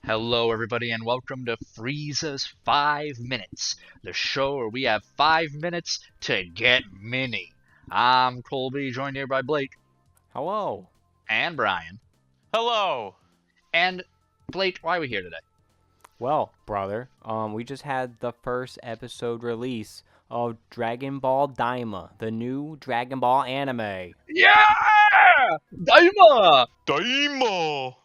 Hello, everybody, and welcome to Frieza's 5 Minutes, the show where we have 5 minutes to get mini. I'm Colby, joined here by Blake Hello. and Brian. Hello. And Blake, why are we here today? Well, brother, we just had the first episode release of Dragon Ball DAIMA, the new Dragon Ball anime. Yeah! Daima! Daima.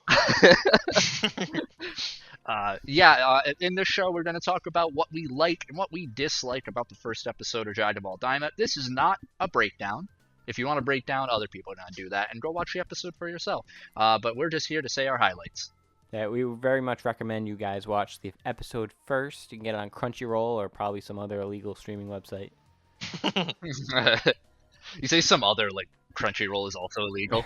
In this show, we're going to talk about what we like and what we dislike about the first episode of Dragon Ball Daima. This is not a breakdown. If you want to break down, other people are going to do that, and go watch the episode for yourself. But we're just here to say our highlights. Yeah, we would very much recommend you guys watch the episode first. You can get it on Crunchyroll or probably some other illegal streaming website. You say some other, like, Crunchyroll is also illegal?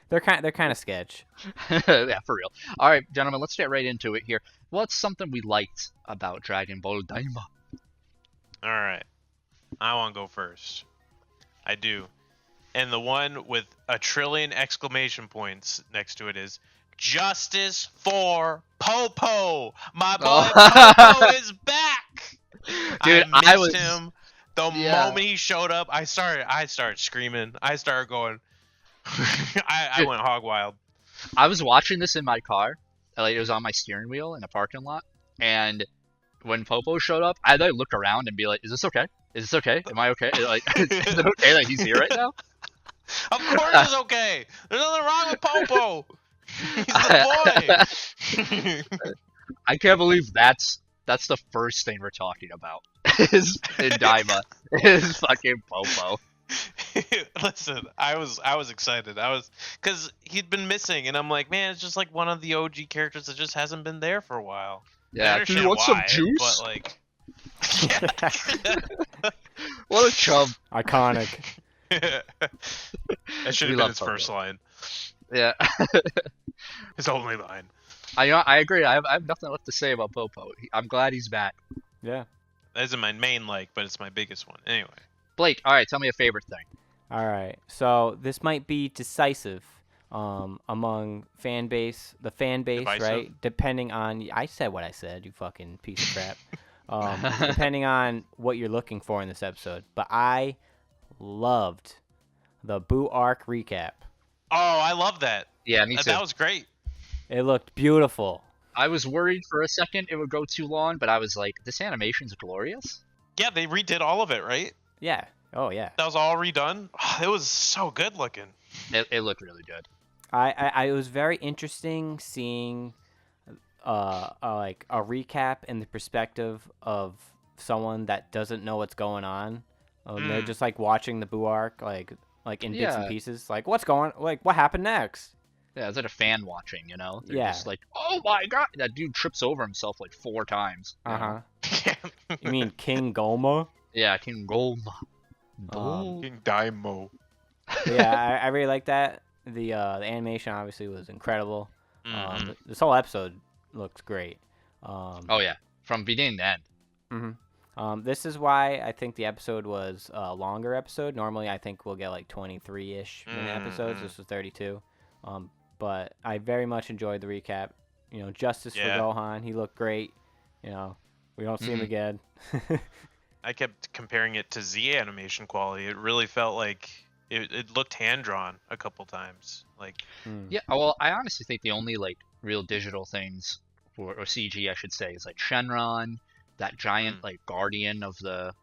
They're kind of sketch. Yeah, for real. All right, gentlemen, let's get right into it here. What's something we liked about Dragon Ball Daima? All right. I want to go first. I do. And the one with a trillion exclamation points next to it is Justice for Popo. My boy Popo is back. Dude, I missed him. The moment he showed up, I started screaming. I started going. I went hog wild. I was watching this in my car. Like, it was on my steering wheel in a parking lot. And when Popo showed up, I'd like look around and be like, "Is this okay? Is this okay? Am I okay? Like, is it okay that he's here right now?" Of course it's okay. There's nothing wrong with Popo. He's the boy. I can't believe that's the first thing we're talking about is in Daima is fucking Popo. Listen, I was excited. Because he'd been missing, and I'm like, man, it's just like one of the OG characters that just hasn't been there for a while. Yeah, do you want some juice? But like, What a chub. Iconic. that should We have been love his Popo. first line, Yeah. his only line. I agree. I have nothing left to say about Popo. I'm glad he's back. Yeah. That isn't my main like, but it's my biggest one. Anyway. Blake, all right, tell me a favorite thing. All right. So this might be decisive among the fan base, Divisive? right? Depending on, I said what I said, you fucking piece of crap. Depending on what you're looking for in this episode. But I loved the Buu arc recap. Oh, I love that. Yeah, me too. That was great. It looked beautiful. I was worried for a second it would go too long, but I was like, this animation's glorious. Yeah, they redid all of it, right? Yeah. Oh, yeah. That was all redone. It was so good looking. It looked really good. It was very interesting seeing like a recap in the perspective of someone that doesn't know what's going on. They're just like watching the Buu arc like in bits and Yeah. pieces. Like what happened next? Yeah, it's like a fan watching, you know? They're Yeah. just like, oh my god, that dude trips over himself like 4 times. you know? You mean King Goma? Yeah, King Golma. King Daimo. Yeah, I really like that. The animation obviously was incredible. This whole episode looks great. Oh yeah, from beginning to end. This is why I think the episode was a longer episode. Normally, I think we'll get like 23-ish minute episodes. This was 32. But I very much enjoyed the recap. You know, justice for Gohan. He looked great. You know, we don't see him again. I kept comparing it to Z animation quality. It really felt like it looked hand drawn a couple times. Like, Yeah, well, I honestly think the only like real digital things, or CG I should say, is like Shenron, that giant like guardian of the,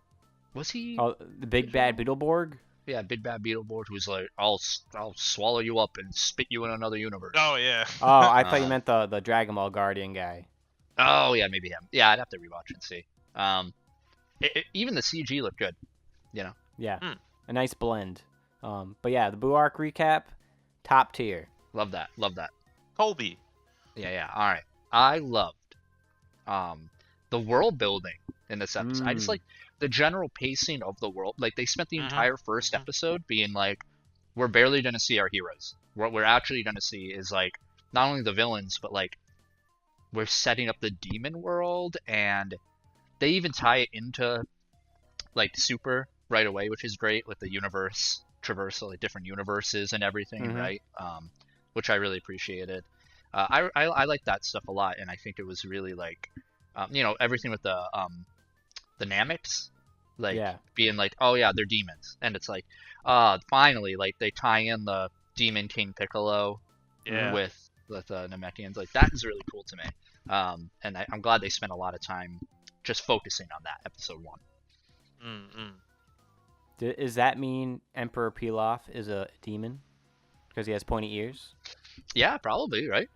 was he? Oh, the big bad Beetleborg? Yeah, Big Bad Beetleborg, who's like, I'll swallow you up and spit you in another universe. oh yeah, Oh, I thought you meant the Dragon Ball Guardian guy. Oh yeah, maybe him. Yeah, I'd have to rewatch and see. Even the CG looked good, you know. Yeah, a nice blend. But yeah, the Buu arc recap, top tier. Love that. Love that. Colby. Yeah. All right. I loved the world building in this episode. I just like the general pacing of the world. Like, they spent the entire first episode being like, we're barely gonna see our heroes. What we're actually gonna see is like not only the villains, but like we're setting up the demon world, and they even tie it into like Super right away, which is great with the universe traversal, like different universes and everything, right? Which I really appreciated. I like that stuff a lot, and I think it was really like, everything with the Nameks, like Yeah. being like, oh yeah, they're demons, and it's like, finally, like they tie in the Demon King Piccolo Yeah. with Namekians. Like that is really cool to me. And I'm glad they spent a lot of time just focusing on that episode 1. Does that mean Emperor Pilaf is a demon because he has pointy ears? Yeah, probably, right?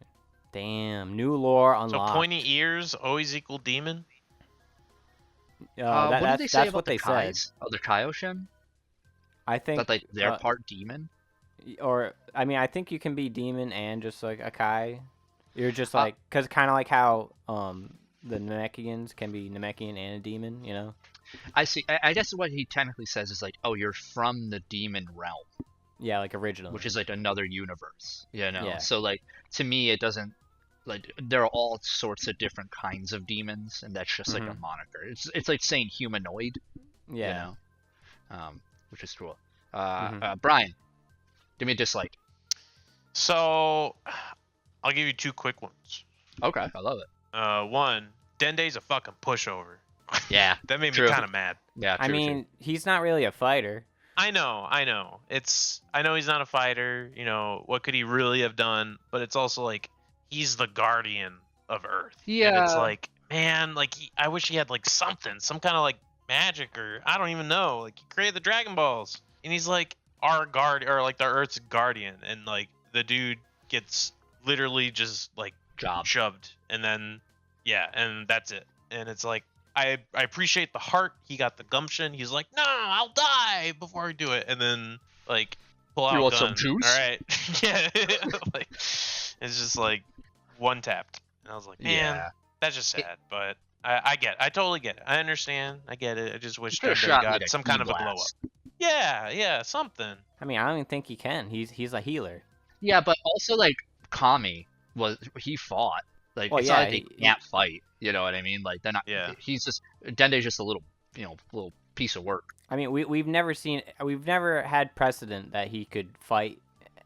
Damn, new lore So unlocked. pointy ears always equal demon? What did they say that's about what the they said. Kais? Oh, the Kaioshin? I think That like they're part demon? or I mean, I think you can be demon and just like a Kai. You're just like, cause kind of like how the Namekians can be Namekian and a demon, you know? I see. I guess what he technically says is like, oh, you're from the demon realm, Yeah, like originally. which is like another universe, Yeah. So like to me, it doesn't like there are all sorts of different kinds of demons, and that's just like a moniker. It's like saying humanoid, Yeah. which is cool. Brian, give me a dislike. So, I'll give you 2 quick ones. Okay, I love it. One, Dende's a fucking pushover. Yeah, That made true. me kind of mad. Yeah, I mean, he's not really a fighter. I know. I know he's not a fighter. What could he really have done? But it's also like he's the guardian of Earth. Yeah. And it's like, man, like I wish he had like something, some kind of like magic, or I don't even know. Like he created the Dragon Balls, and he's like our guard, or like the Earth's guardian, and like the dude gets literally just like shoved, and then and that's it. And it's like, I appreciate the heart. He got the gumption. He's like, no, I'll die before I do it. And then like pull out You want gun. some juice? All right. Yeah. Like it's just like one tapped. And I was like, man, that's just sad. But I totally get it. I understand. I get it. I just wish Could've Dende shot got like a some kind of a blow blast. up. Yeah, something. I mean, I don't even think he can. He's a healer. Yeah, but also like Kami he fought. Like Well, it's yeah, not like they can't fight. You know what I mean? Like they're not. Yeah. He's just Dende's just a little piece of work. I mean, we've never had precedent that he could fight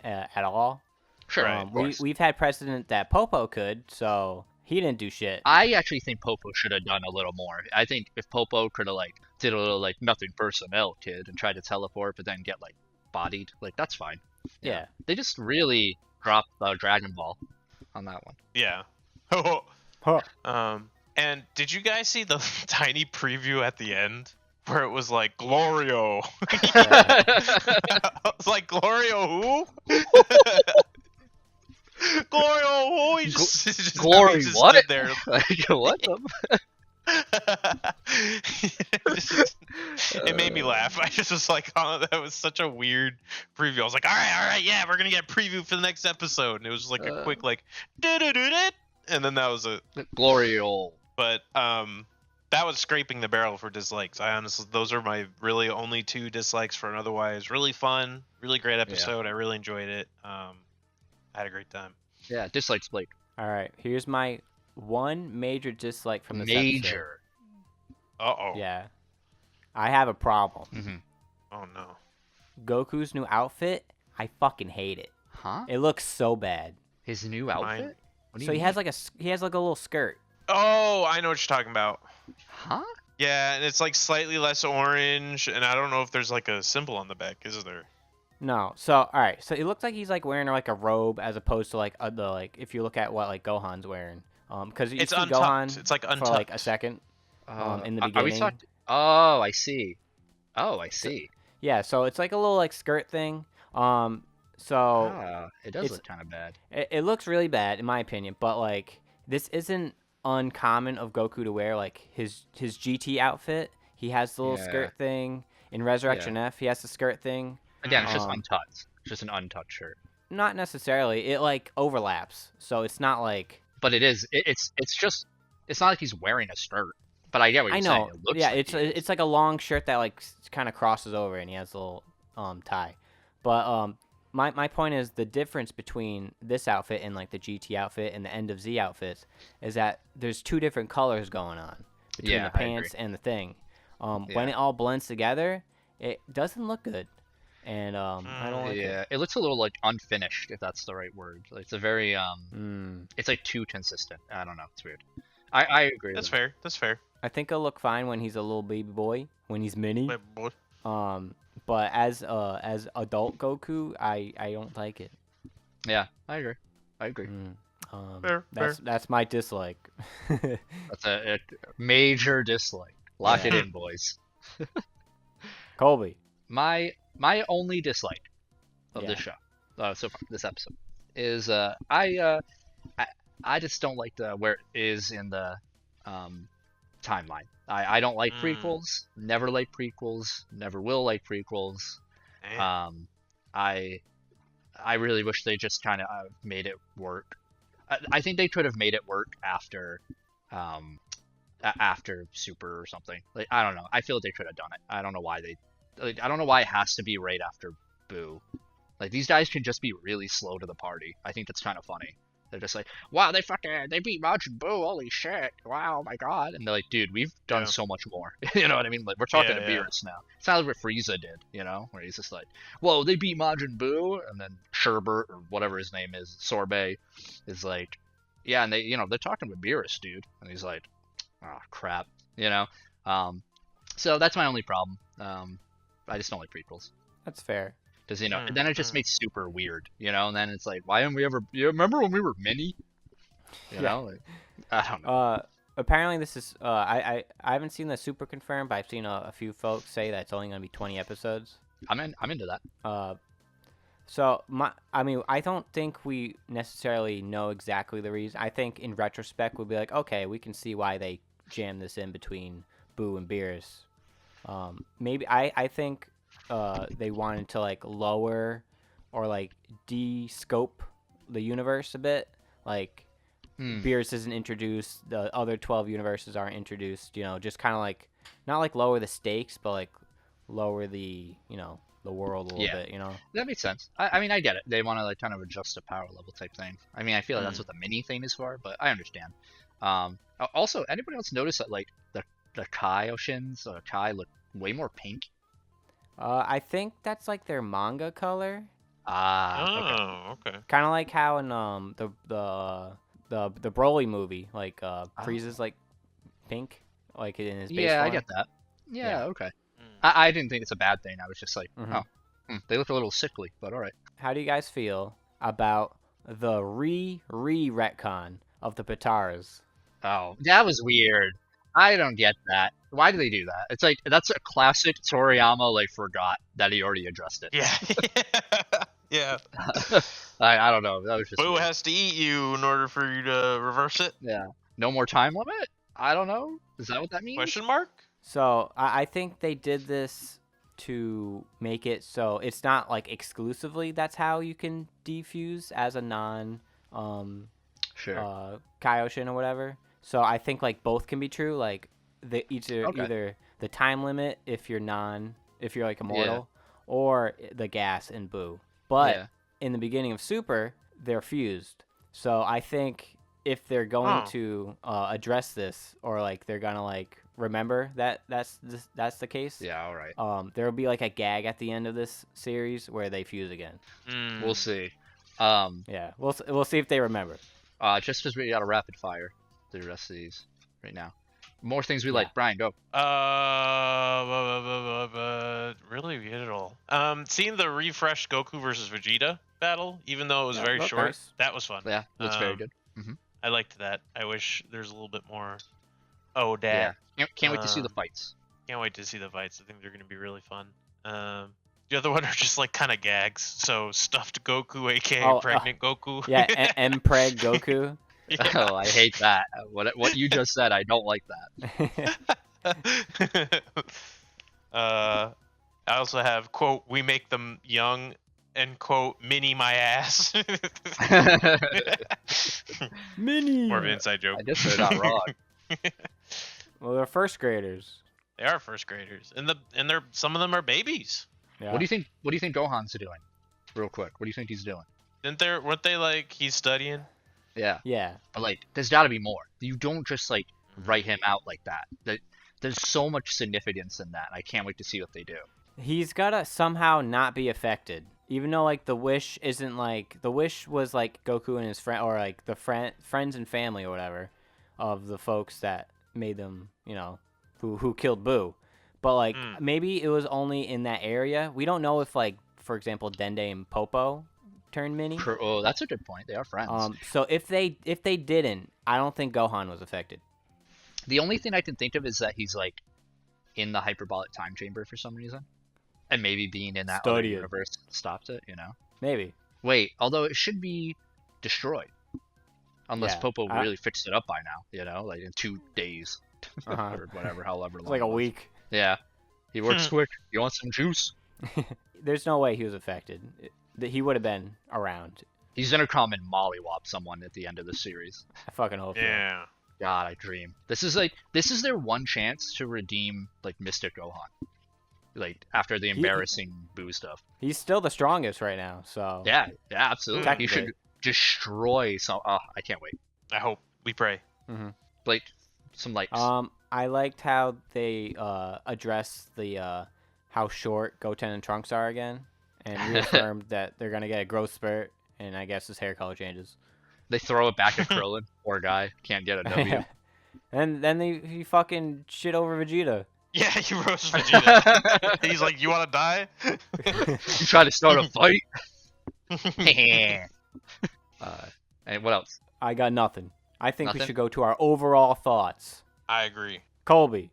at all. Sure. Right. We've had precedent that Popo could, so he didn't do shit. I actually think Popo should have done a little more. I think if Popo could have like did a little like nothing personnel kid and tried to teleport, but then get like bodied, like that's fine. Yeah. They just really dropped Dragon Ball on that one. Yeah. Huh. And did you guys see the tiny preview at the end where it was like Glorio? I was like, Glorio who? Glorio who? He just Glory just what? stood there. Like, what the? It made me laugh. I just was like, oh, that was such a weird preview. I was like, all right, yeah, we're gonna get a preview for the next episode, and it was just like a quick like, and then that was it. Glorio. But that was scraping the barrel for dislikes. I honestly, those are my really only 2 dislikes for an otherwise really fun, really great episode. I really enjoyed it. I had a great time. Yeah, dislikes Blake. All right, here's my one major dislike from this Major. Uh-oh. episode. Yeah, I have a problem. Mm-hmm. Oh, no. Goku's new outfit, I fucking hate it. Huh? It looks so bad. His new outfit? What do you So mean? he has like a little skirt. Oh, I know what you're talking about. Huh? Yeah, and it's like slightly less orange, and I don't know if there's like a symbol on the back, is there? No, so all right, so it looks like he's like wearing like a robe as opposed to like if you look at what like Gohan's wearing, because you It's see untucked. Gohan It's like for untucked. like a second, in the beginning. Are we talking? Oh, I see. Yeah, so it's like a little like skirt thing. So It does it's- look kind of bad. it looks really bad in my opinion, but like this isn't uncommon of Goku to wear like his GT outfit. He has the little skirt thing. In Resurrection F, he has the skirt thing. Again, it's just untouched. It's just an untouched shirt. Not necessarily. It like overlaps, so it's not like. But it is. It's just. It's not like he's wearing a skirt. But I get what you're I know. saying. It looks Yeah, like it's like a long shirt that like kind of crosses over, and he has a little tie. But my point is the difference between this outfit and like the GT outfit and the End of Z outfits is that there's 2 different colors going on between the pants and the thing. When it all blends together, it doesn't look good. and I don't like it. Yeah, it looks a little like unfinished, if that's the right word. Like, it's a very it's like too consistent. I don't know. It's weird. I agree. That's with that. fair. That's fair. I think it'll look fine when he's a little baby boy, when he's mini. Wait, boy. But as adult Goku, I don't like it. Yeah, I agree. I agree. Fair. That's my dislike. That's a major dislike. Lock it in, boys. Colby. My only dislike of this show, so far, this episode, is I just don't like where it is in the timeline. I don't like prequels. Never like prequels. Never will like prequels. I really wish they just kind of made it work. I think they could have made it work after Super or something. Like, I don't know. I feel like they could have done it. I don't know why I don't know why it has to be right after Boo. Like, these guys can just be really slow to the party. I think that's kind of funny. They're just like, wow, they beat Majin Buu, holy shit, wow, my god. And they're like, dude, we've done so much more. You know what I mean? Like, we're talking to Beerus now. It's not like what Frieza did, you know? Where he's just like, whoa, they beat Majin Buu, and then Sherbert, or whatever his name is, Sorbet, is like, yeah, and they're talking with Beerus, dude. And he's like, oh, crap, you know? So that's my only problem. I just don't like prequels. That's fair. Because, then it just makes super weird, and then it's like, why haven't we ever, you remember when we were mini? You know, like, I don't know. Apparently this is, I haven't seen the super confirmed, but I've seen a few folks say that it's only going to be 20 episodes. I'm into that. So, I don't think we necessarily know exactly the reason. I think in retrospect, we'll be like, okay, we can see why they jammed this in between Boo and Beerus. Maybe, I think... they wanted to like lower or like de-scope the universe a bit. Like Beerus isn't introduced, the other 12 universes aren't introduced. Just kind of like not like lower the stakes, but like lower the the world a little bit. That makes sense. I mean, I get it. They want to like kind of adjust a power level type thing. I mean, I feel like that's what the mini thing is for, but I understand. Also, anybody else notice that like the Kaioshins or Kai look way more pink? I think that's like their manga color. Okay. Kind of like how in the Broly movie, like Frieza's like pink, like in his base form. I get that. Yeah. Okay. I didn't think it's a bad thing. I was just like, they look a little sickly, but all right. How do you guys feel about the retcon of the Pataras? Oh, that was weird. I don't get that. Why do they do that? It's like, that's a classic Toriyama, like, forgot that he already addressed it. Yeah. Yeah. I don't know. That was just Boo weird. has to eat you in order for you to reverse it? Yeah. No more time limit? I don't know. Is that what that means? Question mark? So, I think they did this to make it so it's not, like, exclusively that's how you can defuse as a non, Kaioshin or whatever. So I think like both can be true. Like either the time limit if you're like immortal, or the gas in Boo. But in the beginning of Super, they're fused. So I think if they're going to address this, or like they're gonna like remember that that's the case. Yeah. All right. There will be like a gag at the end of this series where they fuse again. We'll see. Yeah. We'll see if they remember. Just because we got a rapid fire. The rest of these right now. More things we like. Brian, go. Really, we hit it all. Seeing the refreshed Goku versus Vegeta battle, even though it was very short, nice. that was fun. Yeah, looks very good. I liked that. I wish there's a little bit more. Oh, Dad. Yeah. Can't wait to see the fights. Can't wait to see the fights. I think they're going to be really fun. The other one are just like kind of gags. So stuffed Goku, aka pregnant Goku. Yeah, Mpreg Goku. Yeah. Oh, I hate that. What you just said, I don't like that. I also have, quote, we make them young, and quote, mini my ass. Mini. More of an inside joke. I guess they're not wrong. Well, they're first graders. They are first graders, and they're some of them are babies. Yeah. What do you think Gohan's doing? Real quick, what do you think he's doing? Weren't they like he's studying? Yeah. Yeah. But like, there's got to be more. You don't just like write him out like that. There's so much significance in that. I can't wait to see what they do. He's gotta somehow not be affected. Even though like the wish isn't like the wish was like Goku and his friend or like the friends and family or whatever of the folks that made them, who killed Boo. But like maybe it was only in that area. We don't know if like for example Dende and Popo turned mini. Oh, that's a good point. They are friends. So if they didn't, I don't think Gohan was affected. The only thing I can think of is that he's like in the hyperbolic time chamber for some reason. And maybe being in that other universe stopped it, Maybe. Wait, although it should be destroyed. Unless Yeah, Popo really fixed it up by now, like in 2 days. Or whatever, however long. It's like a week. Yeah. He works quick. You want some juice? There's no way he was affected. He would have been around. He's gonna come and mollywop someone at the end of the series. I fucking hope. Yeah. God, I dream. This is their one chance to redeem like Mystic Gohan. Like after the embarrassing Boo stuff. He's still the strongest right now, so yeah, absolutely. He should destroy some. Oh, I can't wait. I hope. We pray. Mm-hmm. Like some likes. I liked how they addressed the how short Goten and Trunks are again, and reaffirmed that they're gonna get a growth spurt, and I guess his hair color changes. They throw it back at Krillin. Poor guy can't get a W. And then he fucking shit over Vegeta. Yeah, he roasts Vegeta. He's like, "You want to die? You try to start a fight." And what else? I got nothing. I think Nothing? we should go to our overall thoughts. I agree. Colby.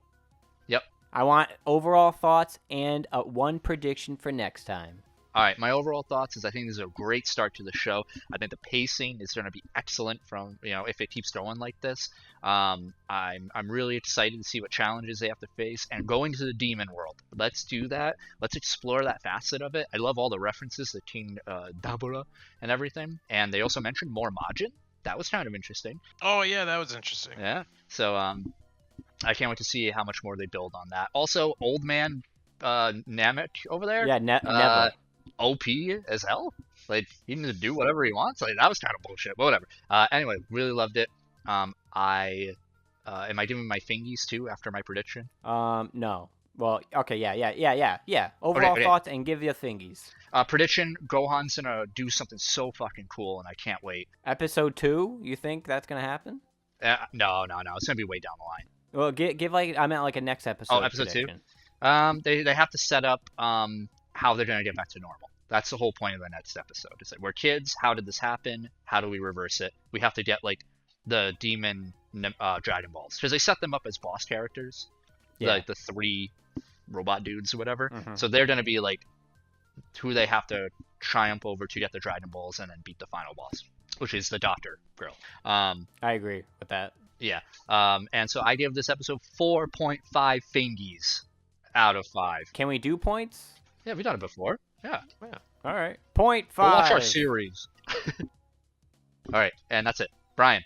Yep. I want overall thoughts and one prediction for next time. All right, my overall thoughts is I think this is a great start to the show. I think the pacing is going to be excellent from, if it keeps going like this. I'm really excited to see what challenges they have to face and going to the demon world. Let's do that. Let's explore that facet of it. I love all the references to King Dabura and everything. And they also mentioned more Majin. That was kind of interesting. Oh, yeah, that was interesting. Yeah. So I can't wait to see how much more they build on that. Also, old man Namek over there. Yeah, never. OP as hell. Like he can just do whatever he wants. Like that was kind of bullshit. But whatever. Anyway, really loved it. Am I doing my fingies too after my prediction? No. Well, okay, yeah. Overall Okay. thoughts and give your thingies. Prediction: Gohan's gonna do something so fucking cool, and I can't wait. Episode 2, you think that's gonna happen? No. It's gonna be way down the line. Well, give like I meant like a next episode. Oh, episode prediction. 2. They have to set up how they're gonna get back to normal. That's the whole point of the next episode. It's like we're kids. How did this happen? How do we reverse it? We have to get like the demon Dragon Balls because they set them up as boss characters, like the 3 robot dudes or whatever. Mm-hmm. So they're gonna be like who they have to triumph over to get the Dragon Balls and then beat the final boss, which is the Doctor girl. I agree with that. Yeah. And so I give this episode 4.5 fingies out of 5. Can we do points? Yeah, we've done it before. Yeah. All right. 0.5. We'll watch our series. All right, and that's it. Brian,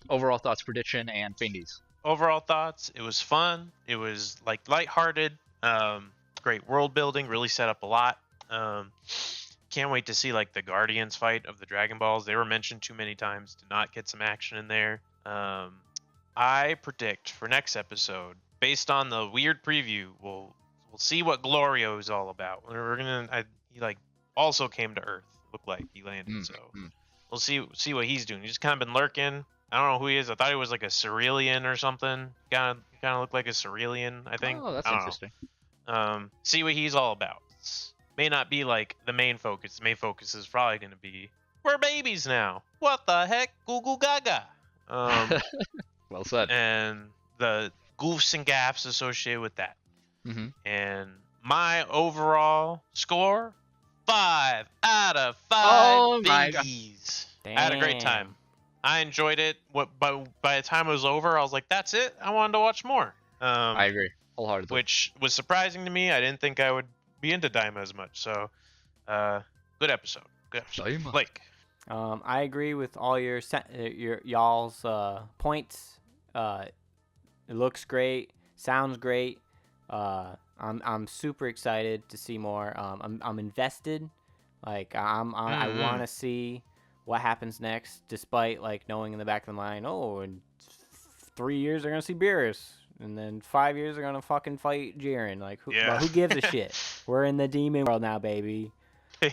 overall thoughts, prediction, and fingies. Overall thoughts, it was fun. It was like lighthearted. Great world building, really set up a lot. Can't wait to see like the Guardians fight of the Dragon Balls. They were mentioned too many times to not get some action in there. I predict for next episode, based on the weird preview, we'll see what Glorio is all about. He like also came to Earth. Looked like he landed, so we'll see what he's doing. He's just kind of been lurking. I don't know who he is. I thought he was like a Cerealian or something. Kind of looked like a Cerealian, I think. Oh, that's interesting. See what he's all about. May not be like the main focus. The main focus is probably going to be we're babies now. What the heck? Goo goo gaga. Well said. And the goofs and gaffs associated with that. Mm-hmm. And my overall score, 5 out of 5 Oh my God. I had a great Damn. time. I enjoyed it. By the time it was over, I was like, that's it. I wanted to watch more. I agree wholeheartedly. Which was surprising to me. I didn't think I would be into Daima as much. So, good episode. Daima. Blake. I agree with all your y'all's points. It looks great, sounds great. I'm super excited to see more. I'm invested. Like I want to see what happens next, despite like knowing in the back of the mind, oh, in 3 years they're gonna see Beerus, and then 5 years they're gonna fucking fight Jiren. Like who gives a shit? We're in the demon world now, baby.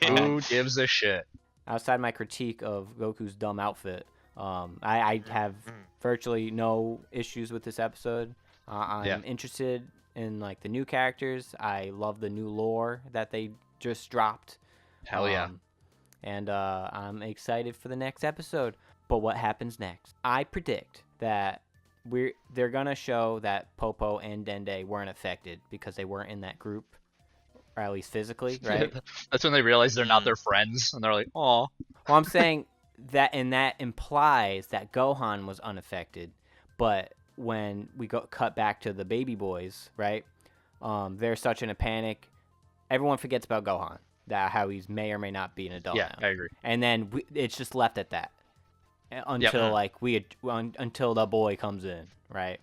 Who gives a shit? Outside my critique of Goku's dumb outfit, I have virtually no issues with this episode. I'm interested in like the new characters. I love the new lore that they just dropped. Hell yeah. And I'm excited for the next episode. But what happens next? I predict that they're gonna show that Popo and Dende weren't affected because they weren't in that group, or at least physically, right? That's when they realize they're not their friends, and they're like, "Aw." Well, I'm saying that, and that implies that Gohan was unaffected. But when we cut back to the baby boys, right? They're such in a panic. Everyone forgets about Gohan. That how he's may or may not be an adult now. I agree. And then it's just left at that until until the boy comes in, right?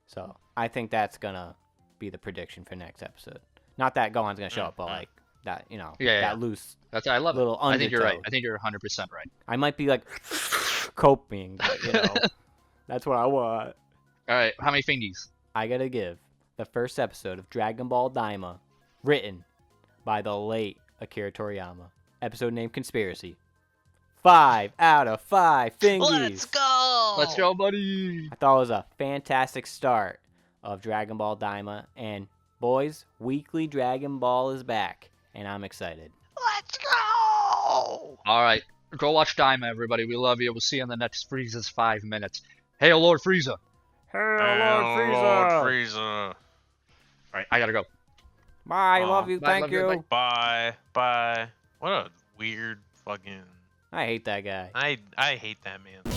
So I think that's gonna be the prediction for next episode. Not that Gohan's gonna show up, but like that, that loose. I love little it. I think you're right. undertow. I think you're 100% right. I might be like coping, but, that's what I want. All right, how many fingies? I gotta give the first episode of Dragon Ball DAIMA, written by the late Akira Toriyama. Episode named Conspiracy. 5 out of 5 fingies. Let's go! Let's go, buddy! I thought it was a fantastic start of Dragon Ball DAIMA. And, boys, weekly Dragon Ball is back. And I'm excited. Let's go! All right, go watch Daima, everybody. We love you. We'll see you in the next Frieza's 5 minutes. Hail Lord Frieza! Hail Lord Frieza! All right, I gotta go. Bye, love you, bye, thank love you, you. Bye. Bye. What a weird fucking... I hate that guy. I hate that man.